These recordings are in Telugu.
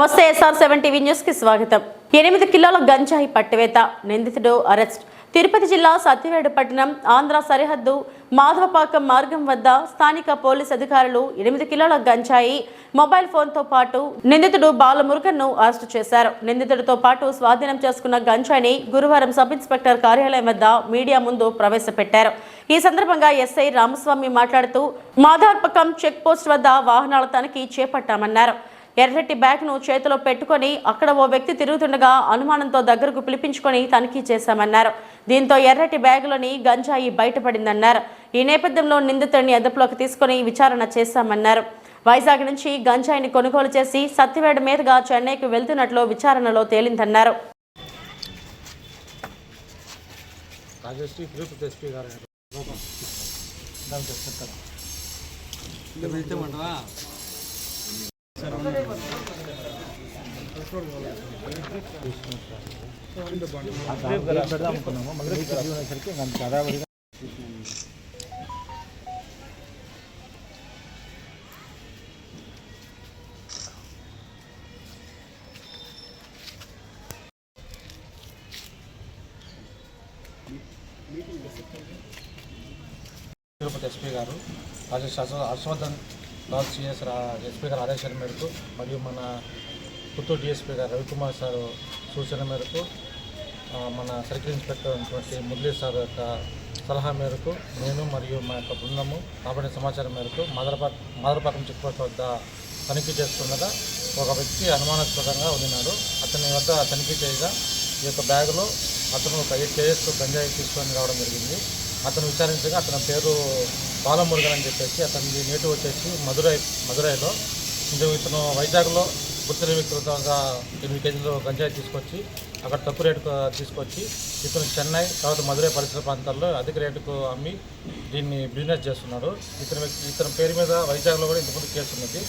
నమస్తే SR7 టీవీ న్యూస్ కి స్వాగతం. 8 కిలోల గంజాయి పట్టివేత, నిందితుడు అరెస్ట్. తిరుపతి జిల్లా సత్యవేడు పట్టణం ఆంధ్ర సరిహద్దు మాధవపాకం మార్గం వద్ద స్థానిక పోలీస్ అధికారులు 8 కిలోల గంజాయి మొబైల్ ఫోన్తో పాటు నిందితుడు బాలమురుగన్ను అరెస్టు చేశారు. నిందితుడితో పాటు స్వాధీనం చేసుకున్న గంజాయిని గురువారం సబ్ ఇన్స్పెక్టర్ కార్యాలయం వద్ద మీడియా ముందు ప్రవేశపెట్టారు. ఈ సందర్భంగా ఎస్ఐ రామస్వామి మాట్లాడుతూ మాధవపాకం చెక్ పోస్ట్ వద్ద వాహనాల తనిఖీ చేపట్టామన్నారు. ఎర్రటి బ్యాగ్ను చేతిలో పెట్టుకొని అక్కడ ఓ వ్యక్తి తిరుగుతుండగా అనుమానంతో దగ్గరకు పిలిపించుకొని తనిఖీ చేశామన్నారు. దీంతో ఎర్రటి బ్యాగులోని గంజాయి బయటపడిందన్నారు. ఈ నేపథ్యంలో నిందితుడిని అదుపులోకి తీసుకొని విచారణ చేశామన్నారు. వైజాగ్ నుంచి గంజాయిని కొనుగోలు చేసి సత్యవేడు మీదుగా చెన్నైకి వెళ్తున్నట్లు విచారణలో తేలిందన్నారు. తిరుపతి ఎస్పీ గారు హర్షవర్ధన్ రాజ్ సిఎస్ ఎస్పీ గారు ఆదేశాల మేరకు మరియు మన పుత్తూరు డిఎస్పీ గారు రవికుమార్ సార్ సూచన మేరకు మన సర్కిల్ ఇన్స్పెక్టర్ అయినటువంటి మురళీ సార్ యొక్క సలహా మేరకు నేను మరియు మా యొక్క బృందము రాబడిన సమాచారం మేరకు మాదరపాకం చెక్ పోస్ట్ వద్ద తనిఖీ చేస్తుండగా ఒక వ్యక్తి అనుమానాస్పదంగా ఉన్నాడు. అతని వద్ద తనిఖీ చేయగా ఈ యొక్క బ్యాగులో అతను 5 కేజెస్ గంజాయి తీసుకొని రావడం జరిగింది. అతను విచారించగా అతని పేరు బాలమురుగన్ అని చెప్పేసి అతని నేటివ్ వచ్చేసి మదురైలో. ఇతను వైజాగ్లో గుర్తుల వ్యక్తులతో 8 కేజీలు గంజాయి తీసుకొచ్చి అక్కడ తక్కువ రేటుకు తీసుకొచ్చి ఇతను చెన్నై తర్వాత మదురై పరిసర ప్రాంతాల్లో అధిక రేటుకు అమ్మి దీన్ని బిజినెస్ చేస్తున్నాడు. ఇతని పేరు మీద వైజాగ్లో కూడా ఇంతకుముందు కేసు ఉన్నది.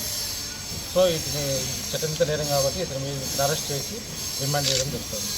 సో ఇతని చట్టంతో నేరం కాబట్టి ఇతని అరెస్ట్ చేసి రిమాండ్ చేయడం జరుగుతుంది.